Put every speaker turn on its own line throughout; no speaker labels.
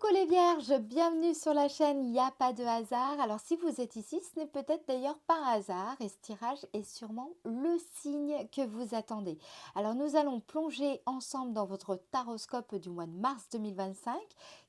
Coucou les vierges, bienvenue sur la chaîne Il n'y a pas de hasard. Alors si vous êtes ici, ce n'est peut-être d'ailleurs pas un hasard et ce tirage est sûrement le signe que vous attendez. Alors nous allons plonger ensemble dans votre taroscope du mois de mars 2025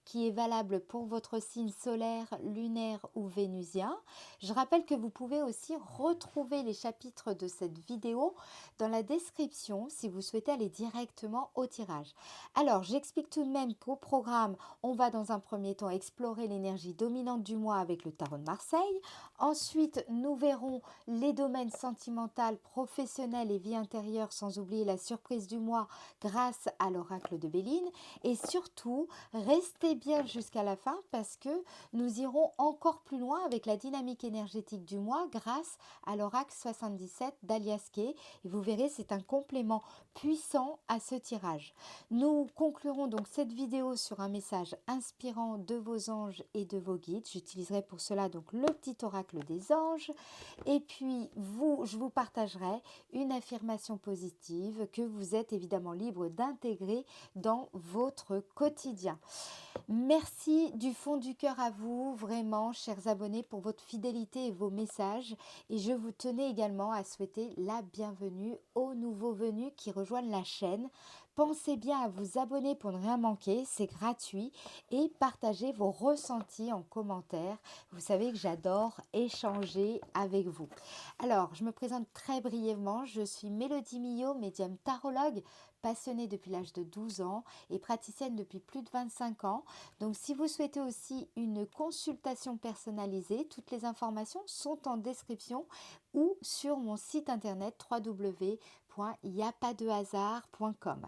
qui est valable pour votre signe solaire, lunaire ou vénusien. Je rappelle que vous pouvez aussi retrouver les chapitres de cette vidéo dans la description si vous souhaitez aller directement au tirage. Alors j'explique tout de même qu'au programme, on va dans un premier temps explorer l'énergie dominante du mois avec le tarot de Marseille. Ensuite, nous verrons les domaines sentimental, professionnel et vie intérieure, sans oublier la surprise du mois grâce à l'oracle de Béline. Et surtout, restez bien jusqu'à la fin parce que nous irons encore plus loin avec la dynamique énergétique du mois grâce à l'oracle 77 d'Aliaské. Et vous verrez, c'est un complément puissant à ce tirage. Nous conclurons donc cette vidéo sur un message inspirant de vos anges et de vos guides. J'utiliserai pour cela donc le petit oracle des anges. Et puis je vous partagerai une affirmation positive que vous êtes évidemment libre d'intégrer dans votre quotidien. Merci du fond du cœur à vous, vraiment, chers abonnés, pour votre fidélité et vos messages. Et je vous tenais également à souhaiter la bienvenue aux nouveaux venus qui rejoignent la chaîne. Pensez bien à vous abonner pour ne rien manquer, c'est gratuit. Et partagez vos ressentis en commentaire. Vous savez que j'adore échanger avec vous. Alors, je me présente très brièvement. Je suis Mélodie Millot, médium tarologue, passionnée depuis l'âge de 12 ans et praticienne depuis plus de 25 ans. Donc si vous souhaitez aussi une consultation personnalisée, toutes les informations sont en description ou sur mon site internet www.iyapadehasard.com.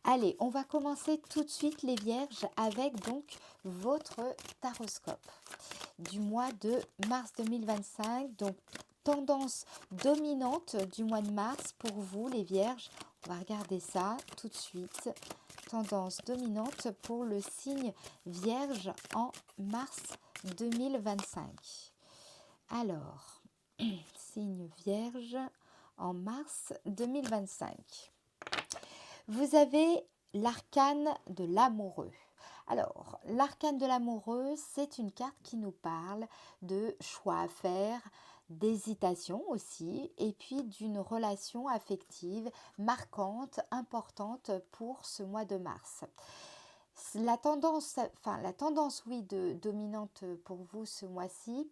Allez, on va commencer tout de suite les vierges avec donc votre taroscope du mois de mars 2025. Donc tendance dominante du mois de mars pour vous les vierges. On va regarder ça tout de suite. Tendance dominante pour le signe vierge en mars 2025. Alors, signe vierge en mars 2025. Vous avez l'arcane de l'amoureux. Alors, l'arcane de l'amoureux, c'est une carte qui nous parle de choix à faire, d'hésitation aussi, et puis d'une relation affective marquante, importante pour ce mois de mars. La tendance, oui, dominante pour vous ce mois-ci,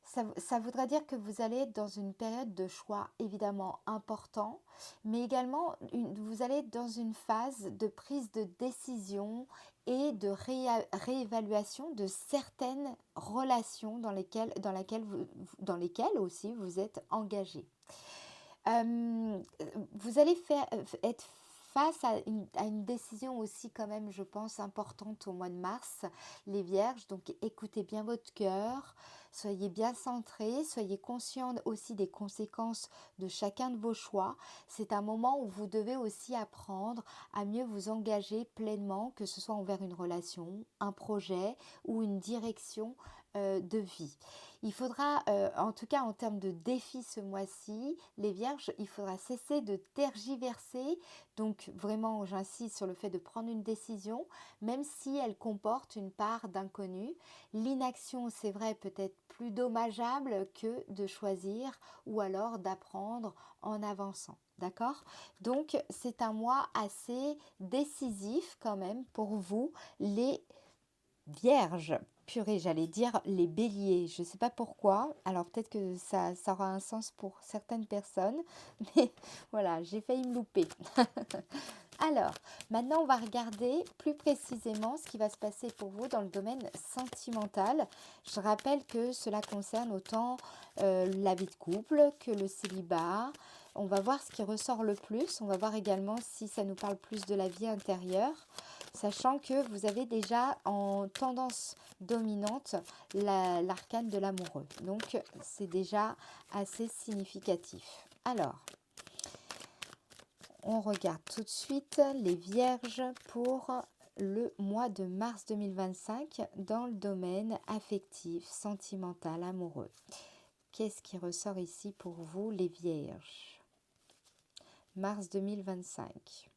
ça voudrait dire que vous allez être dans une période de choix évidemment important, mais également vous allez être dans une phase de prise de décision et de réévaluation de certaines relations dans lesquelles aussi vous êtes engagé. Vous allez être face à une décision aussi quand même, je pense, importante au mois de mars, les vierges. Donc écoutez bien votre cœur, soyez bien centrés, soyez conscients aussi des conséquences de chacun de vos choix. C'est un moment où vous devez aussi apprendre à mieux vous engager pleinement, que ce soit envers une relation, un projet ou une direction de vie. Il faudra, en tout cas en termes de défis ce mois-ci, les vierges, il faudra cesser de tergiverser. Donc vraiment, j'insiste sur le fait de prendre une décision, même si elle comporte une part d'inconnu. L'inaction, c'est vrai, peut être plus dommageable que de choisir ou alors d'apprendre en avançant. D'accord? Donc, c'est un mois assez décisif quand même pour vous, les vierges. Purée, j'allais dire les béliers, je ne sais pas pourquoi, alors peut-être que ça aura un sens pour certaines personnes, mais voilà, j'ai failli me louper. Alors, maintenant on va regarder plus précisément ce qui va se passer pour vous dans le domaine sentimental. Je rappelle que cela concerne autant la vie de couple que le célibat. On va voir ce qui ressort le plus, on va voir également si ça nous parle plus de la vie intérieure, sachant que vous avez déjà en tendance dominante l'arcane de l'amoureux. Donc c'est déjà assez significatif. Alors, on regarde tout de suite les vierges pour le mois de mars 2025 dans le domaine affectif, sentimental, amoureux. Qu'est-ce qui ressort ici pour vous les vierges? Mars 2025.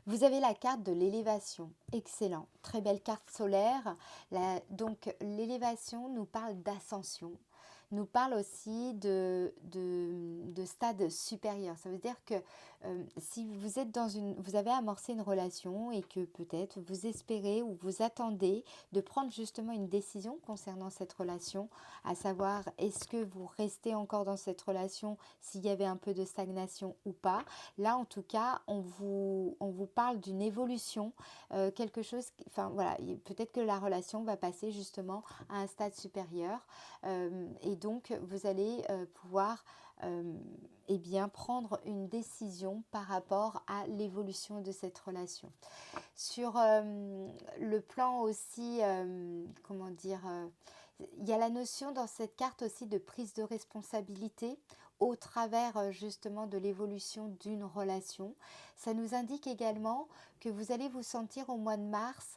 Vous avez la carte de l'élévation. Excellent. Très belle carte solaire. Donc l'élévation nous parle d'ascension. Nous parle aussi de stade supérieur. Ça veut dire que si vous êtes vous avez amorcé une relation et que peut-être vous espérez ou vous attendez de prendre justement une décision concernant cette relation, à savoir est-ce que vous restez encore dans cette relation s'il y avait un peu de stagnation ou pas. Là, en tout cas, on vous parle d'une évolution, quelque chose, enfin voilà, peut-être que la relation va passer justement à un stade supérieur et donc vous allez pouvoir eh bien, prendre une décision par rapport à l'évolution de cette relation. Sur le plan aussi, comment dire, il y a la notion dans cette carte aussi de prise de responsabilité au travers justement de l'évolution d'une relation. Ça nous indique également que vous allez vous sentir au mois de mars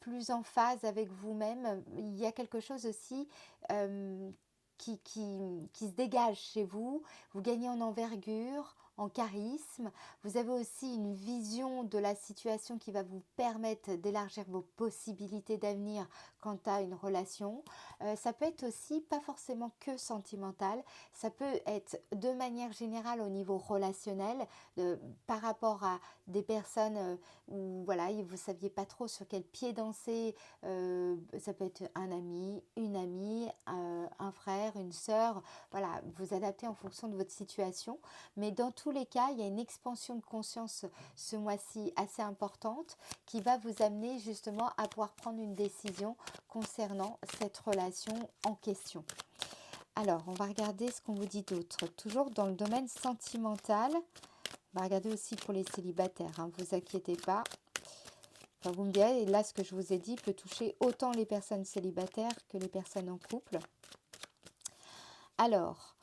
plus en phase avec vous-même. Il y a quelque chose aussi euh, qui se dégage chez vous. Vous gagnez en envergure, en charisme. Vous avez aussi une vision de la situation qui va vous permettre d'élargir vos possibilités d'avenir quant à une relation. Ça peut être aussi pas forcément que sentimental, ça peut être de manière générale au niveau relationnel, par rapport à des personnes où voilà, vous ne saviez pas trop sur quel pied danser. Ça peut être un ami, une amie, un frère, une sœur. Voilà, vous adaptez en fonction de votre situation. Mais dans tous les cas, il y a une expansion de conscience ce mois-ci assez importante qui va vous amener justement à pouvoir prendre une décision concernant cette relation en question. Alors, on va regarder ce qu'on vous dit d'autre. Toujours dans le domaine sentimental. On va regarder aussi pour les célibataires, hein, vous inquiétez pas. Enfin, vous me direz, et là, ce que je vous ai dit peut toucher autant les personnes célibataires que les personnes en couple. Alors,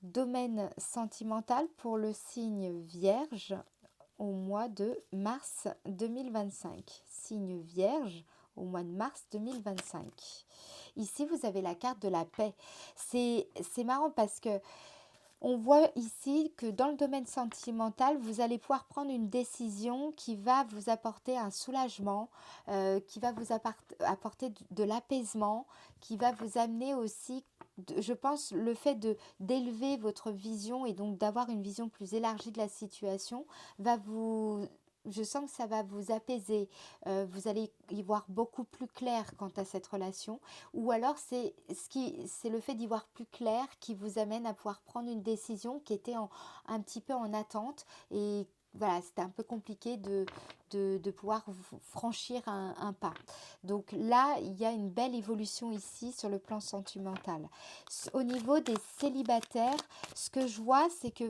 domaine sentimental pour le signe Vierge au mois de mars 2025. Signe Vierge au mois de mars 2025. Ici, vous avez la carte de la paix. C'est marrant parce que on voit ici que dans le domaine sentimental, vous allez pouvoir prendre une décision qui va vous apporter un soulagement, qui va vous apporter de l'apaisement, qui va vous amener aussi, je pense, le fait d'élever votre vision et donc d'avoir une vision plus élargie de la situation va vous... Je sens que ça va vous apaiser, vous allez y voir beaucoup plus clair quant à cette relation, ou alors c'est le fait d'y voir plus clair qui vous amène à pouvoir prendre une décision qui était un petit peu en attente et voilà, c'était un peu compliqué de pouvoir franchir un pas. Donc là, il y a une belle évolution ici sur le plan sentimental. Au niveau des célibataires, ce que je vois, c'est que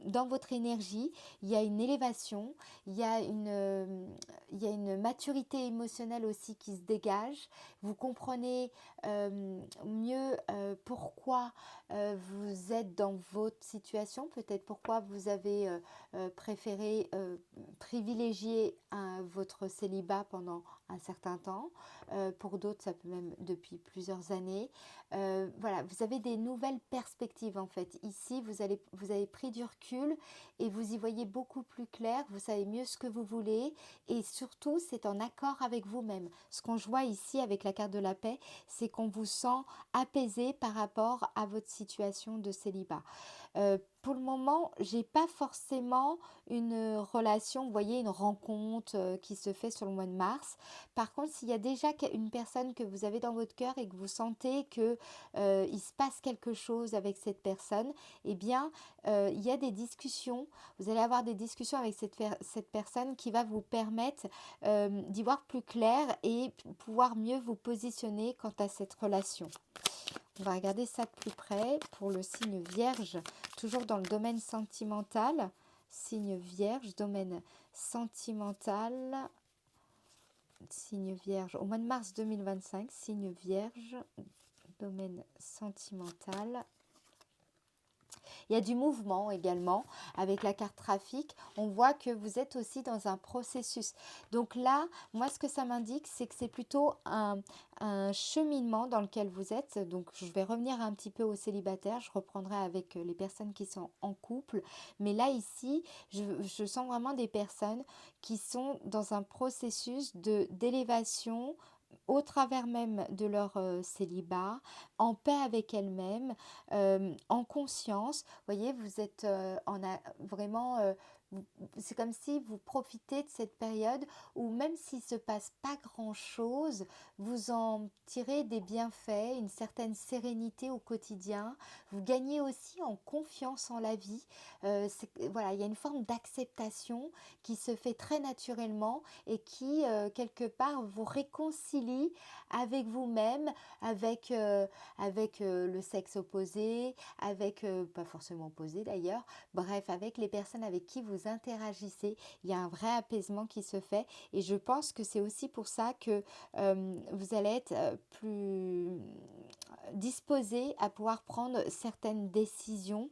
dans votre énergie, il y a une élévation, il y a une maturité émotionnelle aussi qui se dégage. Vous comprenez mieux pourquoi vous êtes dans votre situation, peut-être pourquoi vous avez préféré privilégier votre célibat pendant un certain temps. Pour d'autres, ça peut même depuis plusieurs années. Voilà, vous avez des nouvelles perspectives en fait. Ici, vous avez pris du recul et vous y voyez beaucoup plus clair, vous savez mieux ce que vous voulez et surtout, c'est en accord avec vous-même. Ce qu'on voit ici avec la carte de la paix, c'est qu'on vous sent apaisé par rapport à votre situation de célibat. Pour le moment, j'ai pas forcément une relation, vous voyez, une rencontre qui se fait sur le mois de mars. Par contre, s'il y a déjà une personne que vous avez dans votre cœur et que vous sentez que il se passe quelque chose avec cette personne, eh bien, il y a des discussions. Vous allez avoir des discussions avec cette personne qui va vous permettre d'y voir plus clair et pouvoir mieux vous positionner quant à cette relation. On va regarder ça de plus près pour le signe Vierge, toujours dans le domaine sentimental. Signe Vierge, domaine sentimental. Signe Vierge, au mois de mars 2025, signe Vierge, domaine sentimental. Il y a du mouvement également avec la carte trafic. On voit que vous êtes aussi dans un processus. Donc là, moi, ce que ça m'indique, c'est que c'est plutôt un cheminement dans lequel vous êtes. Donc, je vais revenir un petit peu aux célibataires. Je reprendrai avec les personnes qui sont en couple. Mais là, ici, je sens vraiment des personnes qui sont dans un processus d'élévation au travers même de leur célibat, en paix avec elles-mêmes, en conscience. Vous voyez, vous êtes vraiment... c'est comme si vous profitez de cette période où même s'il ne se passe pas grand-chose, vous en tirez des bienfaits, une certaine sérénité au quotidien. Vous gagnez aussi en confiance en la vie. Voilà, il y a une forme d'acceptation qui se fait très naturellement et qui, quelque part, vous réconcilie avec vous-même, avec le sexe opposé, avec, pas forcément opposé d'ailleurs, bref, avec les personnes avec qui vous interagissez. Il y a un vrai apaisement qui se fait et je pense que c'est aussi pour ça que vous allez être plus disposé à pouvoir prendre certaines décisions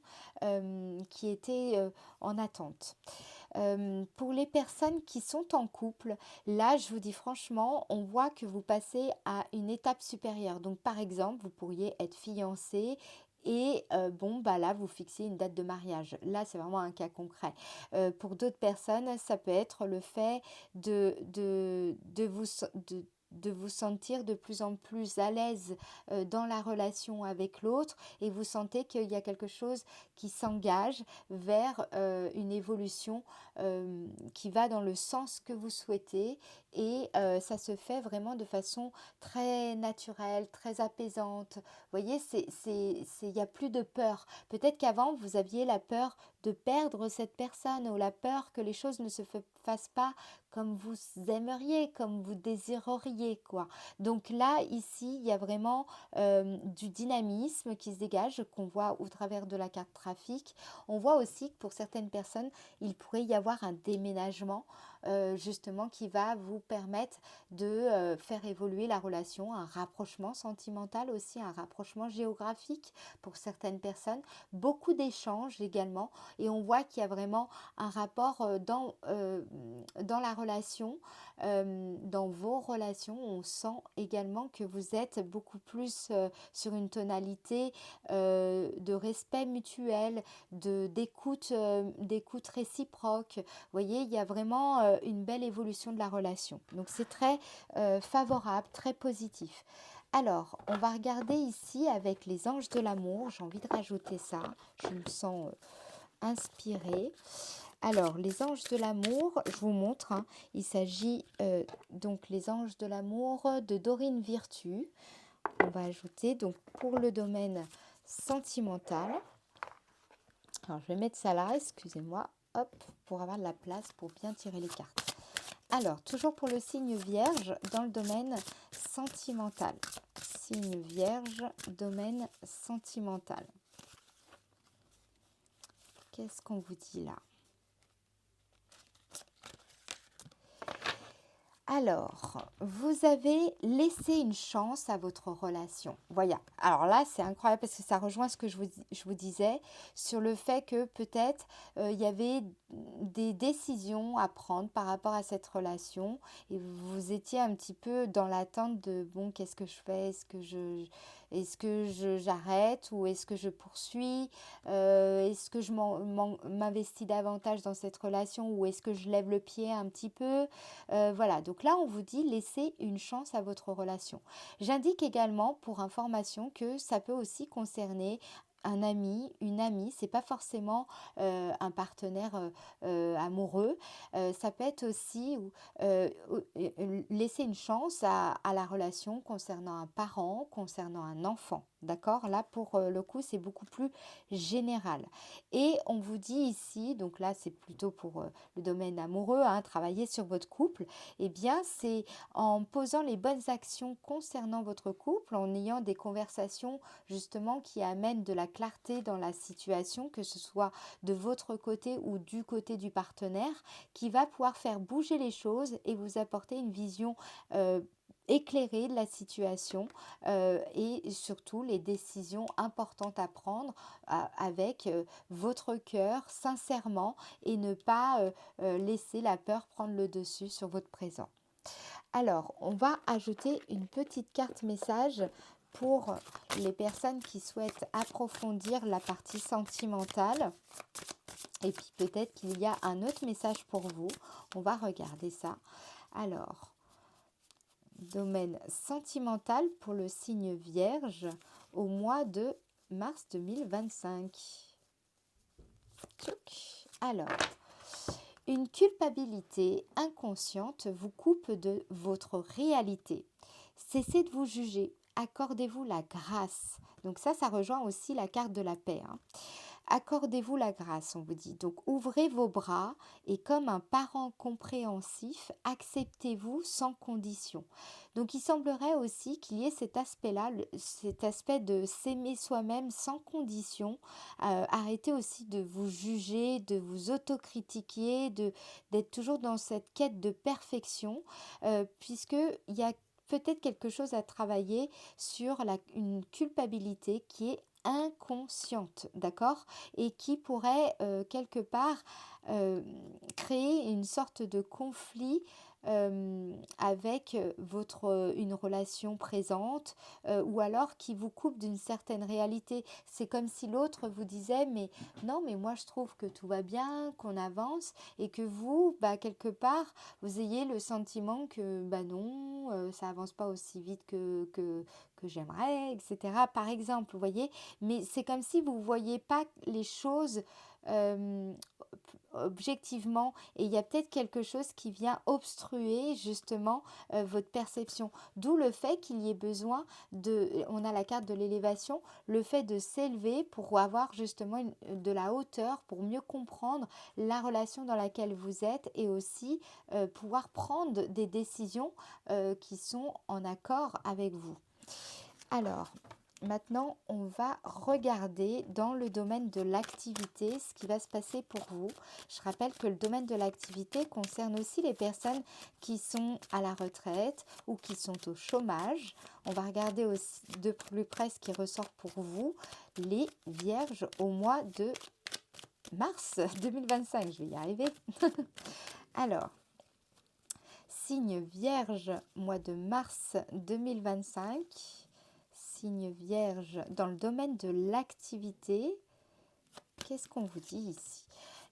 qui étaient en attente. Pour les personnes qui sont en couple, là, je vous dis franchement, on voit que vous passez à une étape supérieure. Donc, par exemple, vous pourriez être fiancé et bon, bah là, vous fixez une date de mariage. Là, c'est vraiment un cas concret. Pour d'autres personnes, ça peut être le fait de vous sentir de plus en plus à l'aise dans la relation avec l'autre et vous sentez qu'il y a quelque chose qui s'engage vers une évolution qui va dans le sens que vous souhaitez et ça se fait vraiment de façon très naturelle, très apaisante. Vous voyez, il n'y a plus de peur. Peut-être qu'avant, vous aviez la peur de perdre cette personne ou la peur que les choses ne se fassent pas comme vous aimeriez, comme vous désireriez, quoi. Donc là, ici, il y a vraiment du dynamisme qui se dégage, qu'on voit au travers de la carte trafic. On voit aussi que pour certaines personnes, il pourrait y avoir un déménagement justement qui va vous permettre de faire évoluer la relation, un rapprochement sentimental aussi, un rapprochement géographique pour certaines personnes, beaucoup d'échanges également et on voit qu'il y a vraiment un rapport dans la relation, dans vos relations, on sent également que vous êtes beaucoup plus sur une tonalité de respect mutuel, d'écoute réciproque. Vous voyez, il y a vraiment une belle évolution de la relation. Donc c'est très favorable, très positif. Alors, on va regarder ici avec les anges de l'amour. J'ai envie de rajouter ça. Je me sens inspirée. Alors, les anges de l'amour, je vous montre. Hein, il s'agit donc les anges de l'amour de Dorine Virtue. On va ajouter donc pour le domaine sentimental. Alors, je vais mettre ça là, excusez-moi, hop, pour avoir de la place pour bien tirer les cartes. Alors, toujours pour le signe vierge dans le domaine sentimental. Signe vierge, domaine sentimental. Qu'est-ce qu'on vous dit là ? Alors, vous avez laissé une chance à votre relation. Voilà. Alors là, c'est incroyable parce que ça rejoint ce que je vous disais sur le fait que peut-être il y avait des décisions à prendre par rapport à cette relation et vous étiez un petit peu dans l'attente de bon, qu'est-ce que je fais? Est-ce que j'arrête ou est-ce que je poursuis? Est-ce que je m'investis davantage dans cette relation ou est-ce que je lève le pied un petit peu? Voilà, donc là on vous dit laissez une chance à votre relation. J'indique également pour information que ça peut aussi concerner un ami, une amie, c'est pas forcément un partenaire amoureux, ça peut être aussi laisser une chance à la relation concernant un parent, concernant un enfant. D'accord? Là, pour le coup, c'est beaucoup plus général. Et on vous dit ici, donc là, c'est plutôt pour le domaine amoureux, hein, travailler sur votre couple, eh bien, c'est en posant les bonnes actions concernant votre couple, en ayant des conversations justement qui amènent de la clarté dans la situation, que ce soit de votre côté ou du côté du partenaire, qui va pouvoir faire bouger les choses et vous apporter une vision éclairé de la situation et surtout les décisions importantes à prendre avec votre cœur sincèrement et ne pas laisser la peur prendre le dessus sur votre présent. Alors, on va ajouter une petite carte message pour les personnes qui souhaitent approfondir la partie sentimentale. Et puis peut-être qu'il y a un autre message pour vous. On va regarder ça. Alors, domaine sentimental pour le signe Vierge au mois de mars 2025. Tchouk. Alors, une culpabilité inconsciente vous coupe de votre réalité. Cessez de vous juger. Accordez-vous la grâce. Donc ça rejoint aussi la carte de la paix. Accordez-vous la grâce, on vous dit. Donc ouvrez vos bras et comme un parent compréhensif, acceptez-vous sans condition. Donc il semblerait aussi qu'il y ait cet aspect-là, cet aspect de s'aimer soi-même sans condition. Arrêtez aussi de vous juger, de vous autocritiquer, d'être toujours dans cette quête de perfection, puisqu'il y a peut-être quelque chose à travailler sur une culpabilité qui est inconsciente, d'accord? Et qui pourrait quelque part créer une sorte de conflit avec une relation présente ou alors qui vous coupe d'une certaine réalité. C'est comme si l'autre vous disait mais non mais moi je trouve que tout va bien, qu'on avance et que vous, quelque part, vous ayez le sentiment que non, ça avance pas aussi vite que j'aimerais, etc. Par exemple, vous voyez, mais c'est comme si vous ne voyez pas les choses euh, objectivement et il y a peut-être quelque chose qui vient obstruer justement votre perception. D'où le fait qu'il y ait besoin on a la carte de l'élévation, le fait de s'élever pour avoir justement de la hauteur, pour mieux comprendre la relation dans laquelle vous êtes et aussi pouvoir prendre des décisions qui sont en accord avec vous. Alors, maintenant, on va regarder dans le domaine de l'activité ce qui va se passer pour vous. Je rappelle que le domaine de l'activité concerne aussi les personnes qui sont à la retraite ou qui sont au chômage. On va regarder aussi de plus près ce qui ressort pour vous, les Vierges au mois de mars 2025. Je vais y arriver. Alors, signe Vierge, mois de mars 2025. Signe Vierge dans le domaine de l'activité. Qu'est-ce qu'on vous dit ici?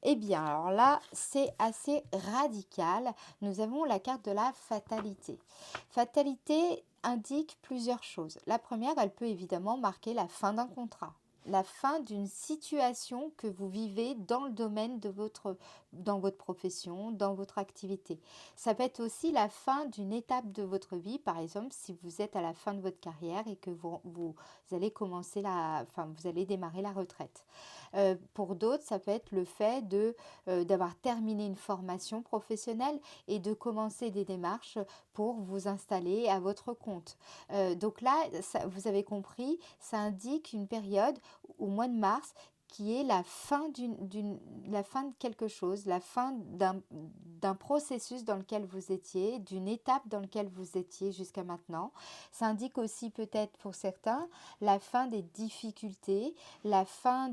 Eh bien, alors là, c'est assez radical. Nous avons la carte de la fatalité. Fatalité indique plusieurs choses. La première, elle peut évidemment marquer la fin d'un contrat, la fin d'une situation que vous vivez dans le domaine dans votre profession, dans votre activité. Ça peut être aussi la fin d'une étape de votre vie, par exemple si vous êtes à la fin de votre carrière et que vous allez vous allez démarrer la retraite. Pour d'autres, ça peut être le fait d'avoir terminé une formation professionnelle et de commencer des démarches pour vous installer à votre compte. Donc là, vous avez compris, ça indique une période au mois de mars qui est la fin la fin de quelque chose, la fin d'un processus dans lequel vous étiez, d'une étape dans laquelle vous étiez jusqu'à maintenant. Ça indique aussi peut-être pour certains la fin des difficultés, la fin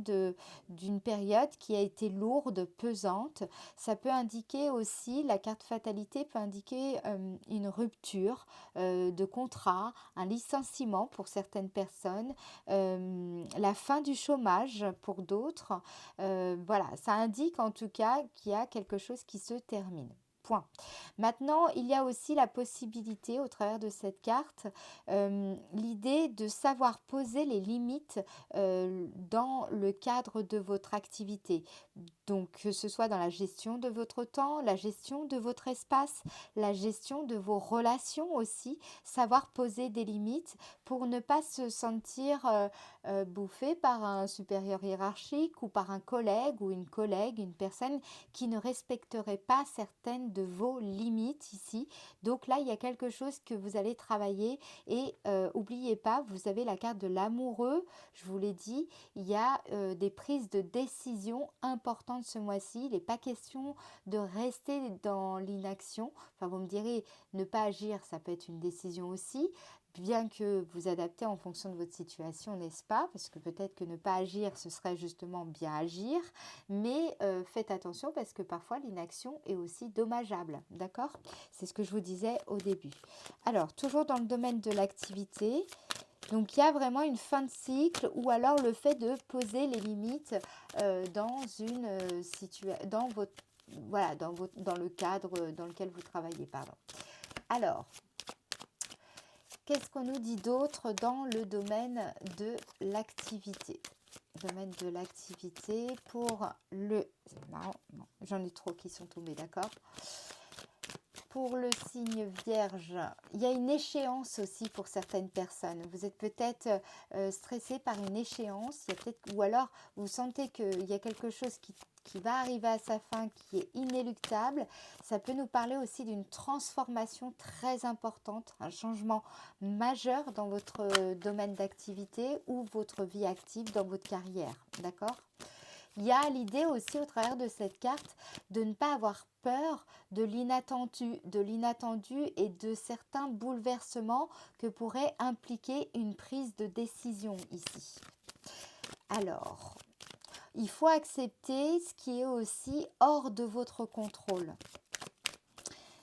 d'une période qui a été lourde, pesante. Ça peut indiquer aussi, la carte fatalité peut indiquer une rupture de contrat, un licenciement pour certaines personnes, la fin du chômage pour d'autres. Voilà, ça indique en tout cas qu'il y a quelque chose qui se termine. Point. Maintenant, il y a aussi la possibilité, au travers de cette carte, l'idée de savoir poser les limites dans le cadre de votre activité. Donc, que ce soit dans la gestion de votre temps, la gestion de votre espace, la gestion de vos relations aussi, savoir poser des limites pour ne pas se sentir bouffé par un supérieur hiérarchique ou par un collègue ou une collègue, une personne qui ne respecterait pas certaines de vos limites ici. Donc là, il y a quelque chose que vous allez travailler et n'oubliez pas, vous avez la carte de l'amoureux, je vous l'ai dit, il y a des prises de décision importantes ce mois-ci. Il n'est pas question de rester dans l'inaction. Enfin, vous me direz, ne pas agir, ça peut être une décision aussi, bien que vous adaptez en fonction de votre situation, n'est-ce pas? Parce que peut-être que ne pas agir, ce serait justement bien agir, mais faites attention parce que parfois l'inaction est aussi dommageable, d'accord? C'est ce que je vous disais au début. Alors, toujours dans le domaine de l'activité, donc il y a vraiment une fin de cycle ou alors le fait de poser les limites dans une situation, dans votre, voilà, dans le cadre dans lequel vous travaillez, pardon. Alors, qu'est-ce qu'on nous dit d'autre dans le domaine de l'activité? Domaine de l'activité pour le... C'est marrant, non, j'en ai trop qui sont tombés, d'accord? Pour le signe vierge, il y a une échéance aussi pour certaines personnes. Vous êtes peut-être stressé par une échéance, il y a peut-être, ou alors vous sentez qu'il y a quelque chose qui va arriver à sa fin, qui est inéluctable. Ça peut nous parler aussi d'une transformation très importante, un changement majeur dans votre domaine d'activité ou votre vie active dans votre carrière. D'accord ? Il y a l'idée aussi au travers de cette carte de ne pas avoir peur de l'inattendu et de certains bouleversements que pourrait impliquer une prise de décision ici. Alors, il faut accepter ce qui est aussi hors de votre contrôle.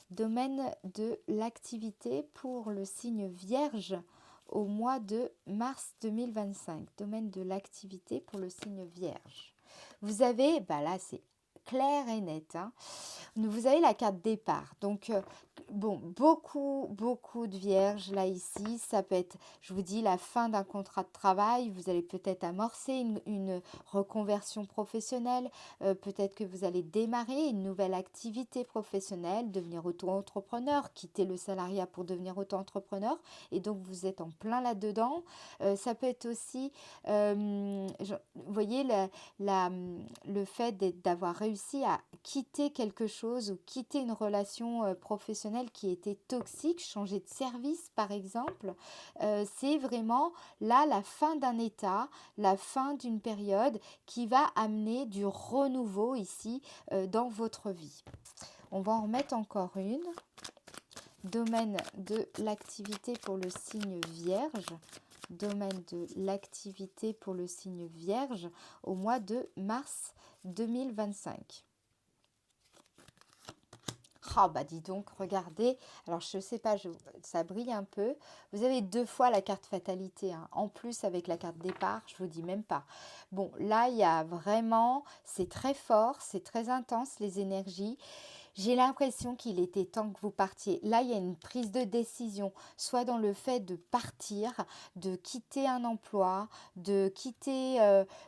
Domaine de l'activité pour le signe vierge au mois de mars 2025. Domaine de l'activité pour le signe vierge. Vous avez, là c'est clair et net, hein. Vous avez la carte départ. Donc, bon, beaucoup de vierges là ici. Ça peut être, je vous dis, la fin d'un contrat de travail. Vous allez peut-être amorcer une reconversion professionnelle. Peut-être que vous allez démarrer une nouvelle activité professionnelle, devenir auto-entrepreneur, quitter le salariat pour devenir auto-entrepreneur. Et donc, vous êtes en plein là-dedans. Ça peut être aussi, vous voyez, le fait d'avoir réussi à quitter quelque chose ou quitter une relation professionnelle qui était toxique, changer de service par exemple, c'est vraiment là la fin d'un état, la fin d'une période qui va amener du renouveau ici dans votre vie. On va en remettre encore une. Domaine de l'activité pour le signe vierge. Domaine de l'activité pour le signe vierge au mois de mars 2025. Ah dis donc, regardez, alors je ne sais pas, ça brille un peu. Vous avez 2 fois la carte fatalité, hein. En plus avec la carte départ, je vous dis même pas. Bon, là, il y a vraiment, c'est très fort, c'est très intense les énergies. J'ai l'impression qu'il était temps que vous partiez. Là, il y a une prise de décision, soit dans le fait de partir, de quitter un emploi, de quitter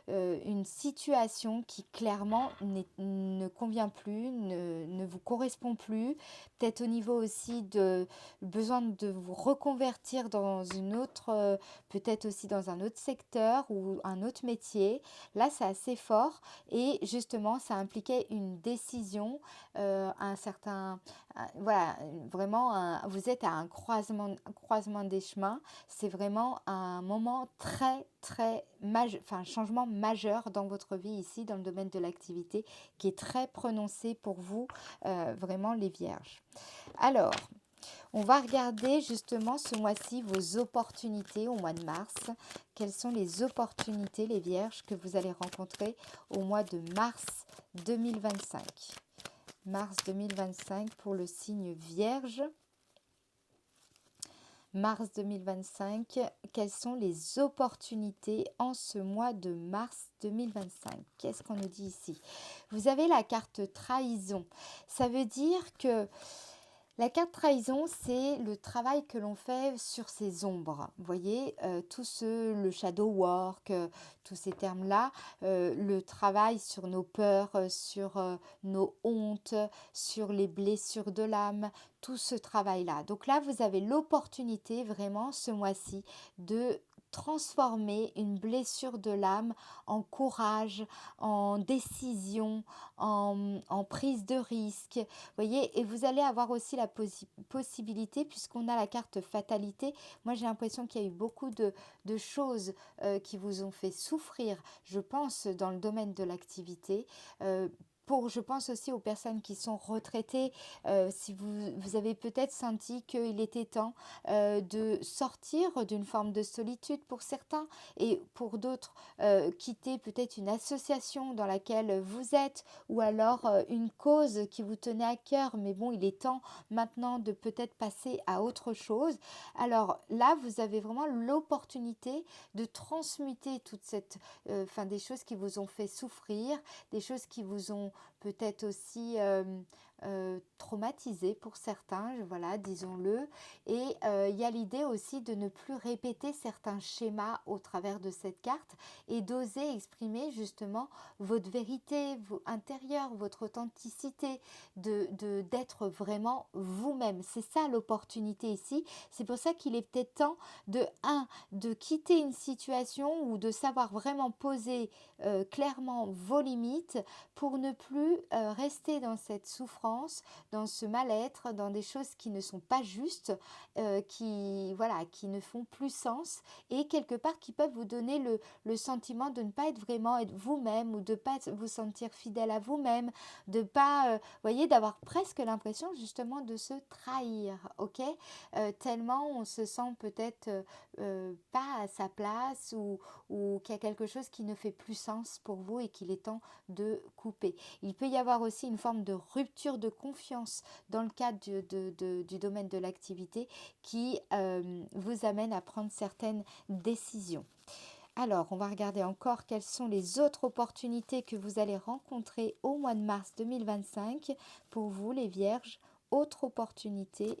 une situation qui clairement ne convient plus, ne vous correspond plus. Peut-être au niveau aussi de besoin de vous reconvertir dans une autre, peut-être aussi dans un autre secteur ou un autre métier. Là, c'est assez fort et justement, ça impliquait une décision. Un certain, voilà, vraiment, vous êtes à un croisement des chemins. C'est vraiment un moment très majeur, enfin, un changement majeur dans votre vie ici, dans le domaine de l'activité, qui est très prononcé pour vous, vraiment les vierges. Alors, on va regarder justement ce mois-ci vos opportunités au mois de mars. Quelles sont les opportunités, les vierges, que vous allez rencontrer au mois de mars 2025 ? Mars 2025 pour le signe vierge. Mars 2025, quelles sont les opportunités en ce mois de mars 2025? Qu'est-ce qu'on nous dit ici? Vous avez la carte trahison. Ça veut dire que la carte trahison, c'est le travail que l'on fait sur ses ombres. Vous voyez, le shadow work, tous ces termes-là, le travail sur nos peurs, sur nos hontes, sur les blessures de l'âme, tout ce travail-là. Donc là, vous avez l'opportunité vraiment ce mois-ci de transformer une blessure de l'âme en courage, en décision, en prise de risque. Vous voyez, et vous allez avoir aussi la possibilité, puisqu'on a la carte fatalité, moi j'ai l'impression qu'il y a eu beaucoup de choses qui vous ont fait souffrir, je pense, dans le domaine de l'activité. Je pense aussi aux personnes qui sont retraitées, si vous avez peut-être senti qu'il était temps de sortir d'une forme de solitude pour certains et pour d'autres, quitter peut-être une association dans laquelle vous êtes ou alors une cause qui vous tenait à cœur, mais bon, il est temps maintenant de peut-être passer à autre chose. Alors là, vous avez vraiment l'opportunité de transmuter toute cette, enfin des choses qui vous ont fait souffrir, des choses qui vous ont peut-être aussi traumatisé pour certains, voilà, disons-le. Et il y a l'idée aussi de ne plus répéter certains schémas au travers de cette carte et d'oser exprimer justement votre vérité intérieure, votre authenticité, d'être vraiment vous-même. C'est ça l'opportunité ici. C'est pour ça qu'il est peut-être temps de quitter une situation ou de savoir vraiment poser clairement vos limites pour ne plus rester dans cette souffrance, dans ce mal-être, dans des choses qui ne sont pas justes, qui ne font plus sens et quelque part qui peuvent vous donner le sentiment de ne pas être vous-même ou de ne pas vous sentir fidèle à vous-même, de pas, voyez, d'avoir presque l'impression justement de se trahir, ok. Tellement on se sent peut-être pas à sa place ou qu'il y a quelque chose qui ne fait plus sens pour vous et qu'il est temps de couper. Il peut y avoir aussi une forme de rupture de confiance dans le cadre du domaine de l'activité qui vous amène à prendre certaines décisions. Alors, on va regarder encore quelles sont les autres opportunités que vous allez rencontrer au mois de mars 2025 pour vous, les Vierges. Autre opportunité.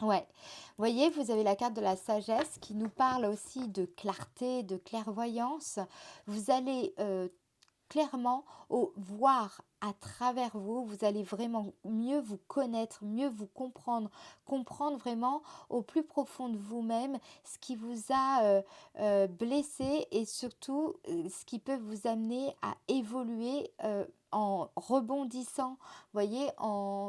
Ouais, vous voyez, vous avez la carte de la sagesse qui nous parle aussi de clarté, de clairvoyance. Vous allez clairement voir à travers vous, vous allez vraiment mieux vous connaître, mieux vous comprendre vraiment au plus profond de vous-même ce qui vous a blessé et surtout ce qui peut vous amener à évoluer en rebondissant, vous voyez,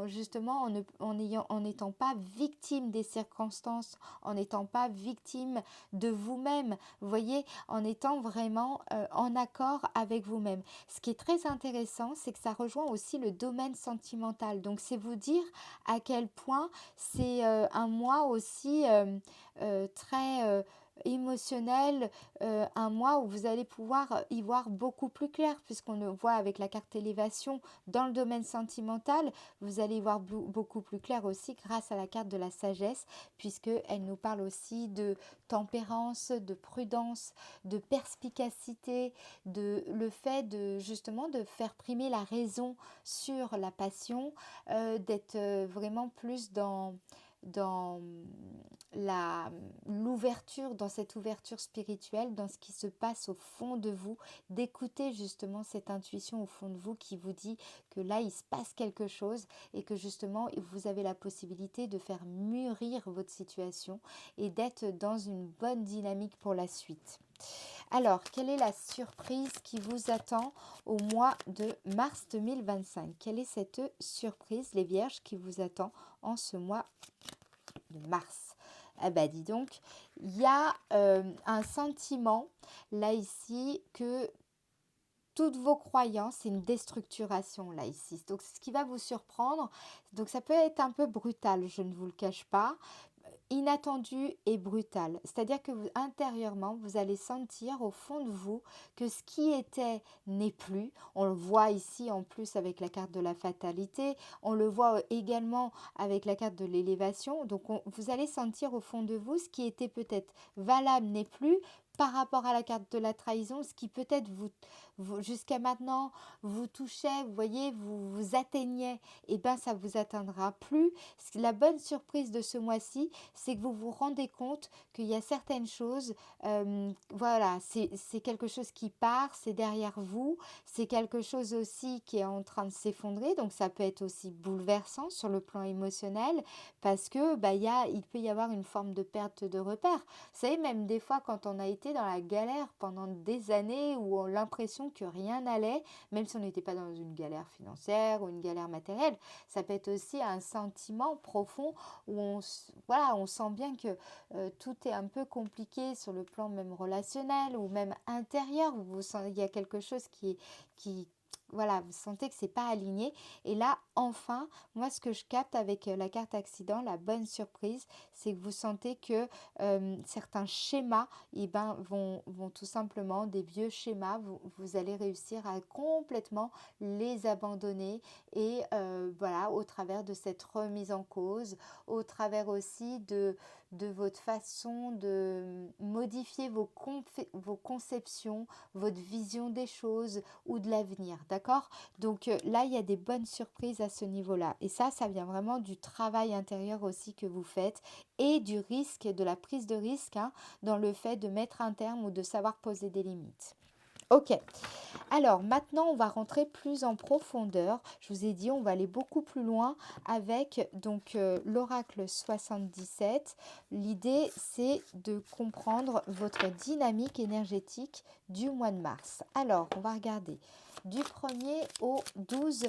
justement en n'étant pas victime des circonstances, en n'étant pas victime de vous-même, vous voyez, en étant vraiment en accord avec vous-même. Ce qui est très intéressant, c'est que ça rejoint aussi le domaine sentimental. Donc, c'est vous dire à quel point c'est un mois aussi très émotionnel, un mois où vous allez pouvoir y voir beaucoup plus clair, puisqu'on le voit avec la carte élévation dans le domaine sentimental, vous allez y voir beaucoup plus clair aussi grâce à la carte de la sagesse, puisqu'elle nous parle aussi de tempérance, de prudence, de perspicacité, de le fait de justement de faire primer la raison sur la passion, d'être vraiment plus dans l'ouverture, dans cette ouverture spirituelle, dans ce qui se passe au fond de vous, d'écouter justement cette intuition au fond de vous qui vous dit que là il se passe quelque chose et que justement vous avez la possibilité de faire mûrir votre situation et d'être dans une bonne dynamique pour la suite. Alors, quelle est la surprise qui vous attend au mois de mars 2025? Quelle est cette surprise, les Vierges, qui vous attend en ce mois de mars? Ah bah dis donc, il y a un sentiment là ici que toutes vos croyances, c'est une déstructuration là ici. Donc ce qui va vous surprendre, donc ça peut être un peu brutal, je ne vous le cache pas, inattendu et brutal. C'est-à-dire que intérieurement, vous allez sentir au fond de vous que ce qui était n'est plus. On le voit ici en plus avec la carte de la fatalité. On le voit également avec la carte de l'élévation. Donc vous allez sentir au fond de vous ce qui était peut-être valable n'est plus par rapport à la carte de la trahison, ce qui peut-être jusqu'à maintenant, vous touchait, vous voyez, vous atteignait, et ben ça vous atteindra plus. La bonne surprise de ce mois-ci, c'est que vous vous rendez compte qu'il y a certaines choses, voilà, c'est quelque chose qui part, c'est derrière vous, c'est quelque chose aussi qui est en train de s'effondrer, donc ça peut être aussi bouleversant sur le plan émotionnel, parce que bah, il peut y avoir une forme de perte de repère. Vous savez, même des fois, quand on a été dans la galère pendant des années, où on a l'impression que rien n'allait, même si on n'était pas dans une galère financière ou une galère matérielle, ça peut être aussi un sentiment profond où voilà, on sent bien que tout est un peu compliqué sur le plan même relationnel ou même intérieur, où il y a quelque chose qui voilà, vous sentez que c'est pas aligné. Et là, enfin, moi, ce que je capte avec la carte accident, la bonne surprise, c'est que vous sentez que certains schémas, eh ben, vont tout simplement, des vieux schémas, vous allez réussir à complètement les abandonner. Et voilà, au travers de cette remise en cause, au travers aussi de votre façon de modifier vos conceptions, votre vision des choses ou de l'avenir, d'accord? Donc là, il y a des bonnes surprises à ce niveau-là. Et ça vient vraiment du travail intérieur aussi que vous faites et du risque, de la prise de risque, hein, dans le fait de mettre un terme ou de savoir poser des limites. Ok, alors maintenant on va rentrer plus en profondeur. Je vous ai dit, on va aller beaucoup plus loin avec donc l'oracle 77. L'idée c'est de comprendre votre dynamique énergétique du mois de mars. Alors on va regarder du 1er au 12,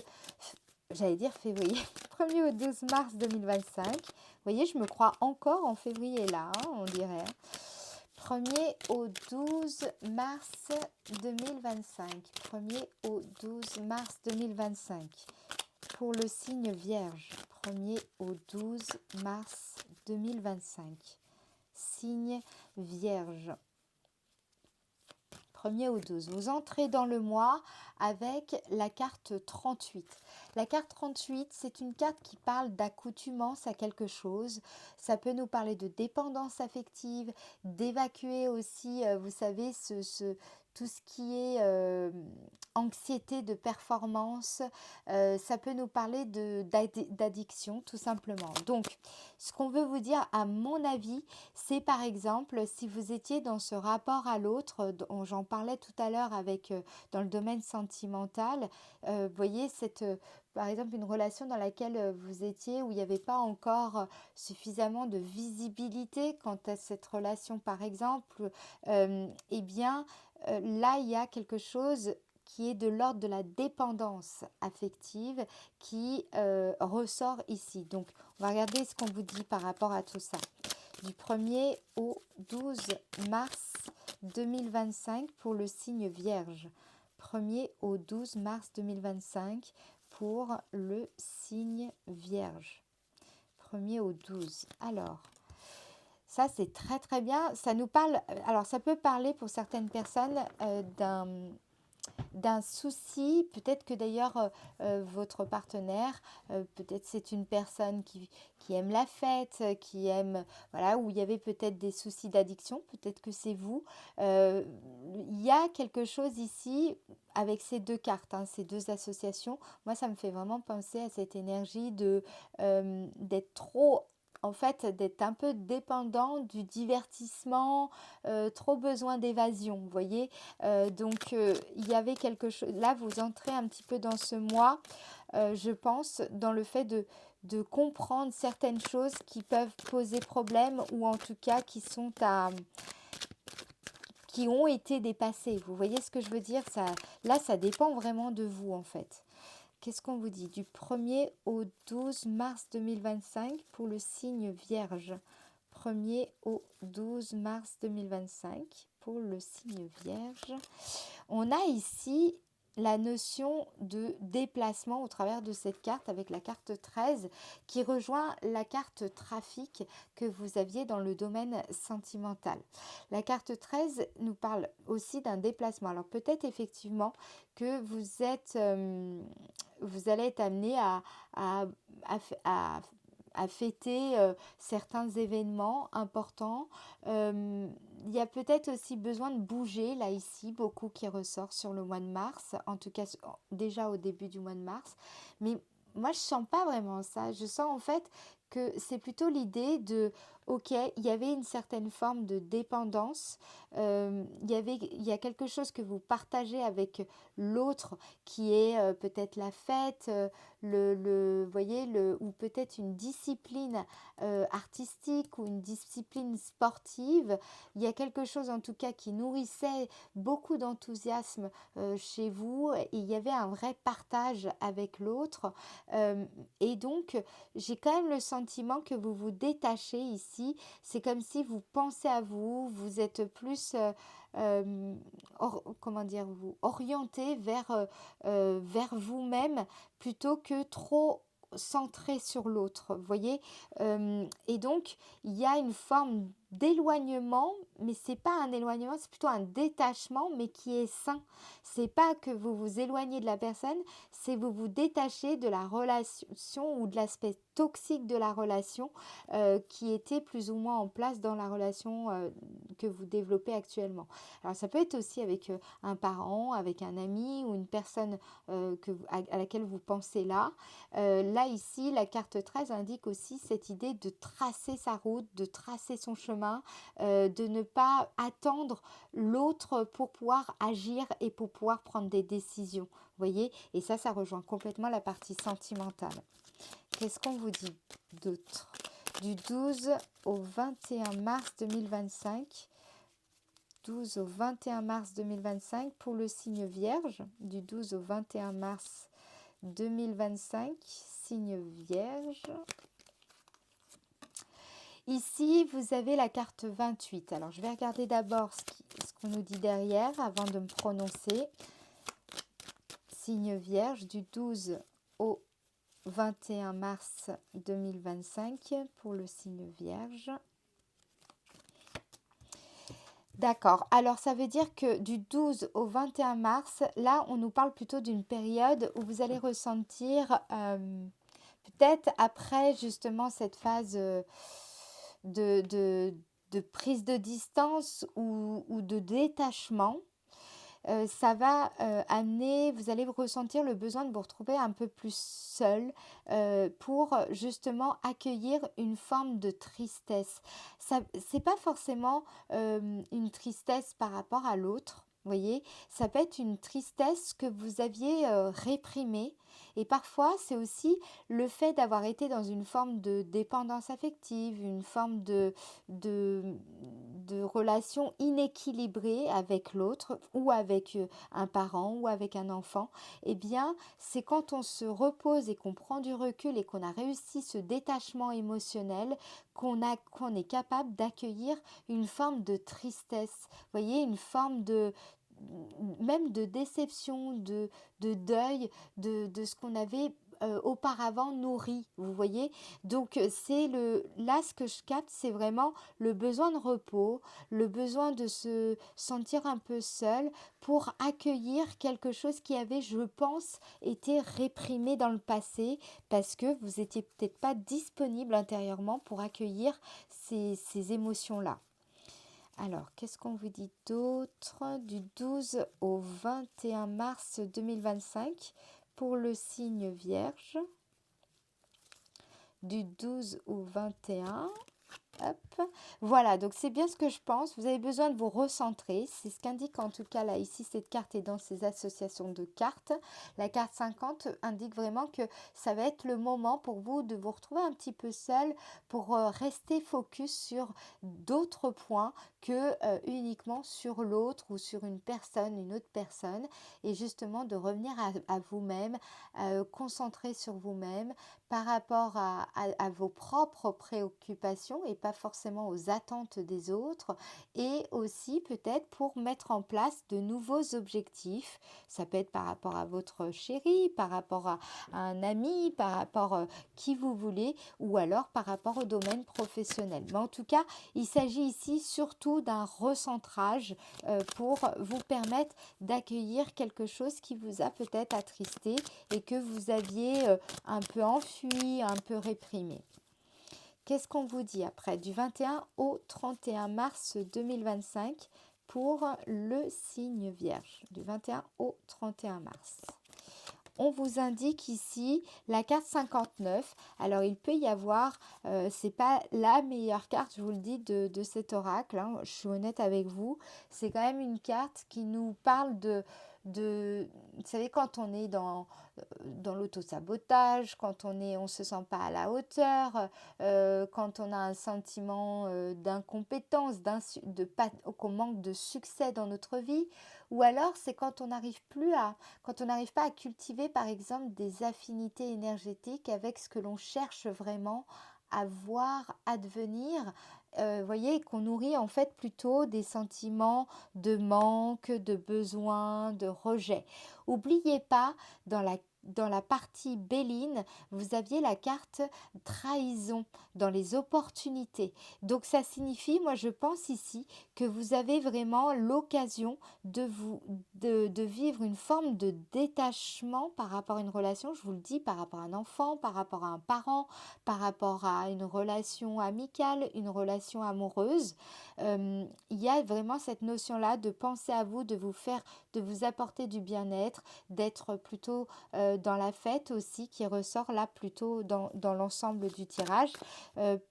j'allais dire février, 1er au 12 mars 2025. Vous voyez, je me crois encore en février là, hein, on dirait. 1er au 12 mars 2025. 1er au 12 mars 2025. Pour le signe Vierge. 1er au 12 mars 2025. Signe Vierge. 1er au 12. Vous entrez dans le mois avec la carte 38. La carte 38, c'est une carte qui parle d'accoutumance à quelque chose. Ça peut nous parler de dépendance affective, d'évacuer aussi, vous savez, tout ce qui est anxiété de performance. Ça peut nous parler d'addiction, tout simplement. Donc, ce qu'on veut vous dire, à mon avis, c'est par exemple, si vous étiez dans ce rapport à l'autre, dont j'en parlais tout à l'heure avec dans le domaine sentimental, vous voyez, par exemple, une relation dans laquelle vous étiez, où il n'y avait pas encore suffisamment de visibilité quant à cette relation, par exemple, eh bien, là, il y a quelque chose qui est de l'ordre de la dépendance affective qui ressort ici. Donc, on va regarder ce qu'on vous dit par rapport à tout ça. Du 1er au 12 mars 2025 pour le signe Vierge. 1er au 12 mars 2025 pour le signe Vierge. 1er au 12. Alors, ça c'est très très bien. Ça nous parle, alors ça peut parler pour certaines personnes d'un souci, peut-être que d'ailleurs votre partenaire, peut-être c'est une personne qui aime la fête, qui aime, voilà, où il y avait peut-être des soucis d'addiction, peut-être que c'est vous. Il y a quelque chose ici avec ces deux cartes, hein, ces deux associations. Moi, ça me fait vraiment penser à cette énergie d'être trop... En fait, d'être un peu dépendant du divertissement, trop besoin d'évasion, vous voyez. Donc, il y avait quelque chose... Là, vous entrez un petit peu dans ce mois, je pense, dans le fait de comprendre certaines choses qui peuvent poser problème ou en tout cas qui ont été dépassées. Vous voyez ce que je veux dire? Là, ça dépend vraiment de vous, en fait. Qu'est-ce qu'on vous dit? Du 1er au 12 mars 2025 pour le signe Vierge. 1er au 12 mars 2025 pour le signe Vierge. On a ici la notion de déplacement au travers de cette carte avec la carte 13 qui rejoint la carte trafic que vous aviez dans le domaine sentimental. La carte 13 nous parle aussi d'un déplacement. Alors peut-être effectivement que vous allez être amené à fêter certains événements importants, il y a peut-être aussi besoin de bouger, là, ici, beaucoup qui ressort sur le mois de mars, en tout cas déjà au début du mois de mars. Mais moi, je sens pas vraiment ça. Je sens en fait que c'est plutôt l'idée de, ok, il y avait une certaine forme de dépendance, il y a quelque chose que vous partagez avec l'autre qui est peut-être la fête, vous voyez, ou peut-être une discipline artistique ou une discipline sportive. Il y a quelque chose en tout cas qui nourrissait beaucoup d'enthousiasme chez vous et il y avait un vrai partage avec l'autre. Et donc, j'ai quand même le sentiment que vous vous détachez ici. C'est comme si vous pensez à vous, vous êtes plus... comment dire, vous orienté vers vous-même plutôt que trop centré sur l'autre, vous voyez. Et donc, il y a une forme d'éloignement, mais c'est pas un éloignement, c'est plutôt un détachement, mais qui est sain. C'est pas que vous vous éloignez de la personne, c'est vous vous détachez de la relation ou de l'aspect toxique de la relation qui était plus ou moins en place dans la relation que vous développez actuellement. Alors ça peut être aussi avec un parent, avec un ami ou une personne à laquelle vous pensez là. Là ici, la carte 13 indique aussi cette idée de tracer sa route, de tracer son chemin, de ne pas attendre l'autre pour pouvoir agir et pour pouvoir prendre des décisions. Vous voyez? Et ça rejoint complètement la partie sentimentale. Qu'est-ce qu'on vous dit d'autre? Du 12 au 21 mars 2025. 12 au 21 mars 2025 pour le signe Vierge. Du 12 au 21 mars 2025, signe Vierge. Ici, vous avez la carte 28. Alors, je vais regarder d'abord ce qu'on nous dit derrière avant de me prononcer. Signe Vierge du 12 au 21 mars 2025 pour le signe Vierge. D'accord. Alors, ça veut dire que du 12 au 21 mars, là, on nous parle plutôt d'une période où vous allez ressentir, peut-être après justement cette phase de, de, de prise de distance ou de détachement, ça va amener, vous allez ressentir le besoin de vous retrouver un peu plus seul pour justement accueillir une forme de tristesse. Ça, c'est pas forcément une tristesse par rapport à l'autre. Vous voyez, ça peut être une tristesse que vous aviez réprimée. Et parfois, c'est aussi le fait d'avoir été dans une forme de dépendance affective, une forme de, de relation inéquilibrée avec l'autre ou avec un parent ou avec un enfant. Eh bien, c'est quand on se repose et qu'on prend du recul et qu'on a réussi ce détachement émotionnel qu'on est capable d'accueillir une forme de tristesse. Vous voyez, une forme de même de déception, de deuil, de ce qu'on avait auparavant nourri, vous voyez. Donc là ce que je capte, c'est vraiment le besoin de repos, le besoin de se sentir un peu seul pour accueillir quelque chose qui avait, je pense, été réprimé dans le passé parce que vous étiez peut-être pas disponible intérieurement pour accueillir ces émotions-là. Alors, qu'est-ce qu'on vous dit d'autre? Du 12 au 21 mars 2025 pour le signe Vierge. Du 12 au 21. Hop. Voilà, donc c'est bien ce que je pense. Vous avez besoin de vous recentrer. C'est ce qu'indique en tout cas là ici cette carte est dans ces associations de cartes. La carte 50 indique vraiment que ça va être le moment pour vous de vous retrouver un petit peu seul pour rester focus sur d'autres points que uniquement sur l'autre ou sur une autre personne et justement de revenir à vous-même, concentrer sur vous-même par rapport à vos propres préoccupations et pas forcément aux attentes des autres et aussi peut-être pour mettre en place de nouveaux objectifs. Ça peut être par rapport à votre chéri, par rapport à un ami, par rapport qui vous voulez ou alors par rapport au domaine professionnel. Mais en tout cas, il s'agit ici surtout d'un recentrage pour vous permettre d'accueillir quelque chose qui vous a peut-être attristé et que vous aviez un peu enfui, un peu réprimé. Qu'est-ce qu'on vous dit après? Du 21 au 31 mars 2025 pour le signe Vierge, du 21 au 31 mars. On vous indique ici la carte 59. Alors, il peut y avoir, c'est pas la meilleure carte, je vous le dis, de cet oracle, hein, je suis honnête avec vous. C'est quand même une carte qui nous parle vous savez, quand on est dans l'auto-sabotage, quand on se sent pas à la hauteur, quand on a un sentiment d'incompétence, qu'on manque de succès dans notre vie, ou alors c'est quand on n'arrive pas à cultiver par exemple des affinités énergétiques avec ce que l'on cherche vraiment à voir advenir, voyez, qu'on nourrit en fait plutôt des sentiments de manque, de besoin, de rejet. Oubliez pas, dans la partie Béline, vous aviez la carte trahison dans les opportunités. Donc ça signifie, moi je pense ici, que vous avez vraiment l'occasion de vivre une forme de détachement par rapport à une relation, je vous le dis, par rapport à un enfant, par rapport à un parent, par rapport à une relation amicale, une relation amoureuse. Il y a vraiment cette notion-là de penser à vous, de vous apporter du bien-être, d'être plutôt dans la fête aussi, qui ressort là plutôt dans l'ensemble du tirage,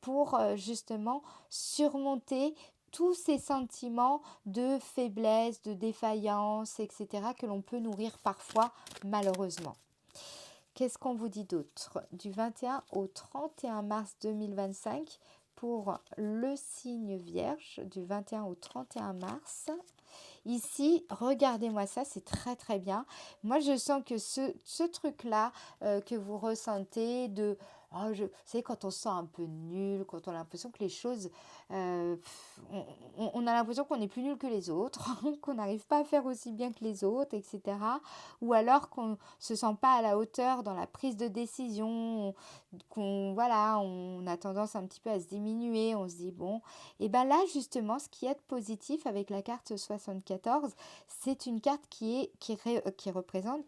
pour justement surmonter tous ces sentiments de faiblesse, de défaillance, etc., que l'on peut nourrir parfois malheureusement. Qu'est-ce qu'on vous dit d'autre? Du 21 au 31 mars 2025 pour le signe Vierge, du 21 au 31 mars. Ici, regardez-moi ça, c'est très très bien. Moi, je sens que ce truc-là que vous ressentez vous savez, quand on se sent un peu nul, quand on a l'impression que les choses, on a l'impression qu'on est plus nul que les autres, qu'on n'arrive pas à faire aussi bien que les autres, etc. Ou alors qu'on se sent pas à la hauteur dans la prise de décision, voilà, on a tendance un petit peu à se diminuer, on se dit bon, et bien là justement, ce qui est positif avec la carte 74, c'est une carte qui représente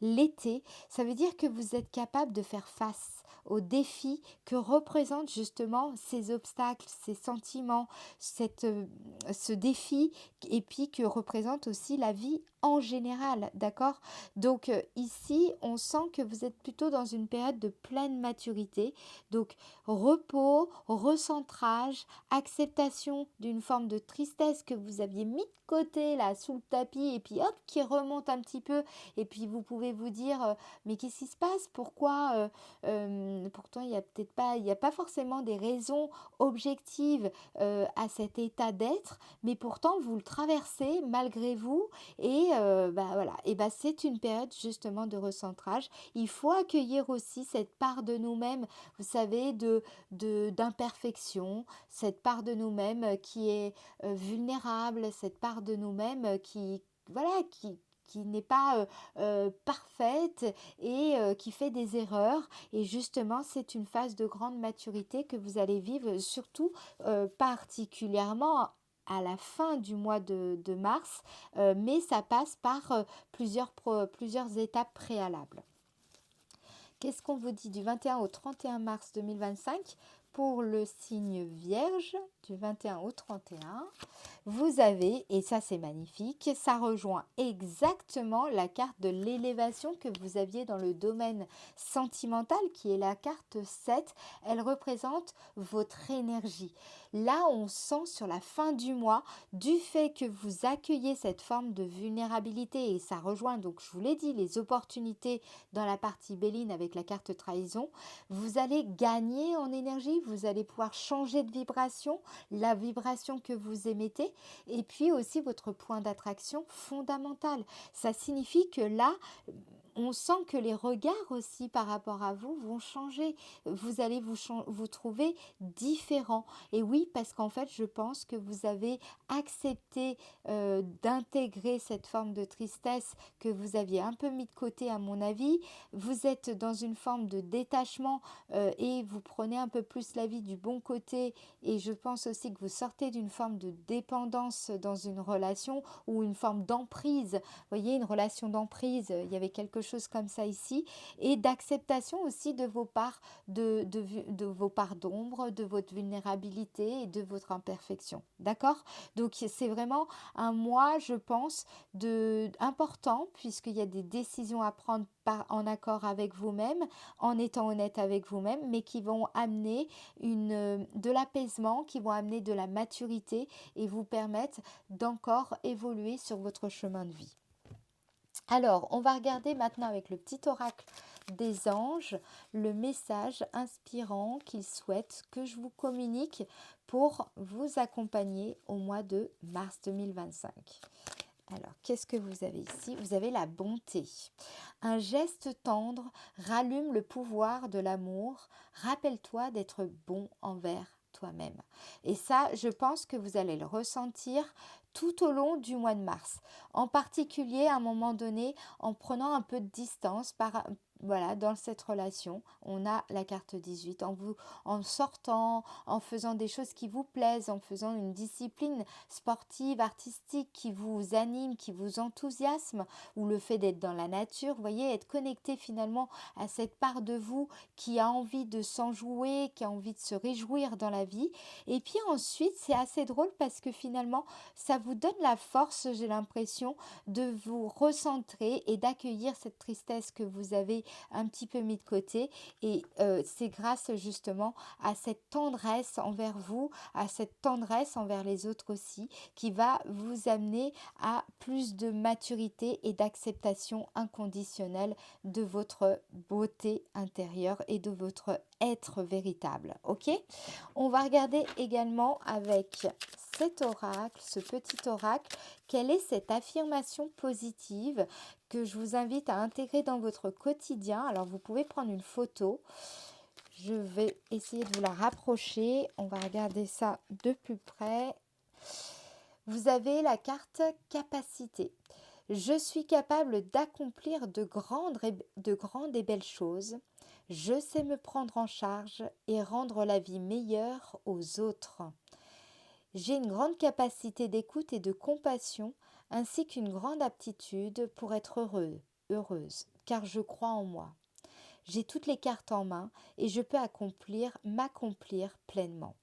l'été. Ça veut dire que vous êtes capable de faire face aux défis que représentent justement ces obstacles, ces sentiments, ce défi, et puis que représente aussi la vie en général, d'accord? Donc ici, on sent que vous êtes plutôt dans une période de pleine maturité, donc repos, recentrage, acceptation d'une forme de tristesse que vous aviez mis de côté là sous le tapis et puis hop qui remonte un petit peu, et puis vous pouvez vous dire mais qu'est-ce qui se passe, pourquoi pourtant il n'y a pas forcément des raisons objectives à cet état d'être, mais pourtant vous le traversez malgré vous, et voilà, et c'est une période justement de recentrage. Il faut accueillir aussi cette part de nous-mêmes, vous savez, d'imperfection, cette part de nous-mêmes qui est vulnérable, cette part de nous-mêmes voilà, qui n'est pas parfaite, et qui fait des erreurs. Et justement, c'est une phase de grande maturité que vous allez vivre, surtout particulièrement à la fin du mois de mars, mais ça passe par plusieurs étapes préalables. Qu'est-ce qu'on vous dit du 21 au 31 mars 2025 pour le signe Vierge, du 21 au 31? Vous avez, et ça c'est magnifique, ça rejoint exactement la carte de l'élévation que vous aviez dans le domaine sentimental, qui est la carte 7. Elle représente votre énergie. Là, on sent sur la fin du mois, du fait que vous accueillez cette forme de vulnérabilité, et ça rejoint, donc je vous l'ai dit, les opportunités dans la partie Béline avec la carte trahison, vous allez gagner en énergie, vous allez pouvoir changer de vibration, la vibration que vous émettez, et puis aussi votre point d'attraction fondamental. Ça signifie que là, on sent que les regards aussi par rapport à vous vont changer. Vous allez vous trouver différent. Et oui, parce qu'en fait, je pense que vous avez accepté d'intégrer cette forme de tristesse que vous aviez un peu mis de côté, à mon avis. Vous êtes dans une forme de détachement, et vous prenez un peu plus la vie du bon côté. Et je pense aussi que vous sortez d'une forme de dépendance dans une relation, ou une forme d'emprise. Vous voyez, une relation d'emprise, il y avait quelque choses comme ça ici, et d'acceptation aussi de vos parts de vos parts d'ombre, de votre vulnérabilité et de votre imperfection. D'accord? Donc c'est vraiment un mois, je pense, important puisqu'il y a des décisions à prendre en accord avec vous-même, en étant honnête avec vous-même, mais qui vont amener de l'apaisement, qui vont amener de la maturité et vous permettre d'encore évoluer sur votre chemin de vie. Alors, on va regarder maintenant avec le petit oracle des anges le message inspirant qu'ils souhaitent que je vous communique pour vous accompagner au mois de mars 2025. Alors, qu'est-ce que vous avez ici? Vous avez la bonté. Un geste tendre rallume le pouvoir de l'amour. Rappelle-toi d'être bon envers toi-même. Et ça, je pense que vous allez le ressentir tout au long du mois de mars. En particulier, à un moment donné, en prenant un peu de distance voilà, dans cette relation, on a la carte 18, en sortant, en faisant des choses qui vous plaisent, en faisant une discipline sportive, artistique qui vous anime, qui vous enthousiasme, ou le fait d'être dans la nature, vous voyez, être connecté finalement à cette part de vous qui a envie de s'enjouer, qui a envie de se réjouir dans la vie. Et puis ensuite, c'est assez drôle parce que finalement, ça vous donne la force, j'ai l'impression, de vous recentrer et d'accueillir cette tristesse que vous avez un petit peu mis de côté. Et c'est grâce justement à cette tendresse envers vous, à cette tendresse envers les autres aussi, qui va vous amener à plus de maturité et d'acceptation inconditionnelle de votre beauté intérieure et de votre être véritable. Ok? On va regarder également avec cet oracle, ce petit oracle, quelle est cette affirmation positive que je vous invite à intégrer dans votre quotidien. Alors vous pouvez prendre une photo. Je vais essayer de vous la rapprocher. On va regarder ça de plus près. Vous avez la carte capacité. Je suis capable d'accomplir de grandes et belles choses. Je sais me prendre en charge et rendre la vie meilleure aux autres. J'ai une grande capacité d'écoute et de compassion, ainsi qu'une grande aptitude pour être heureuse, car je crois en moi. J'ai toutes les cartes en main et je peux m'accomplir pleinement.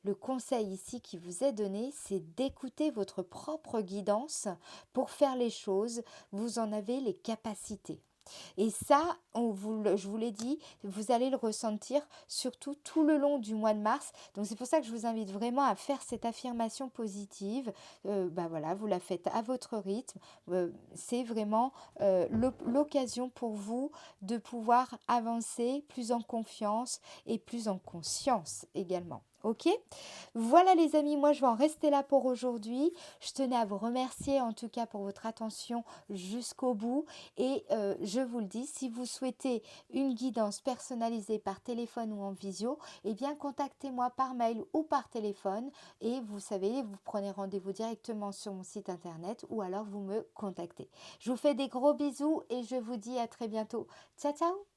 Le conseil ici qui vous est donné, c'est d'écouter votre propre guidance pour faire les choses. Vous en avez les capacités. Et ça, je vous l'ai dit, vous allez le ressentir surtout tout le long du mois de mars. Donc c'est pour ça que je vous invite vraiment à faire cette affirmation positive. Voilà, vous la faites à votre rythme. C'est vraiment l'occasion pour vous de pouvoir avancer plus en confiance et plus en conscience également. Ok? Voilà les amis, moi je vais en rester là pour aujourd'hui. Je tenais à vous remercier en tout cas pour votre attention jusqu'au bout. Et je vous le dis, si vous souhaitez une guidance personnalisée par téléphone ou en visio, eh bien contactez-moi par mail ou par téléphone. Et vous savez, vous prenez rendez-vous directement sur mon site internet ou alors vous me contactez. Je vous fais des gros bisous et je vous dis à très bientôt. Ciao ciao!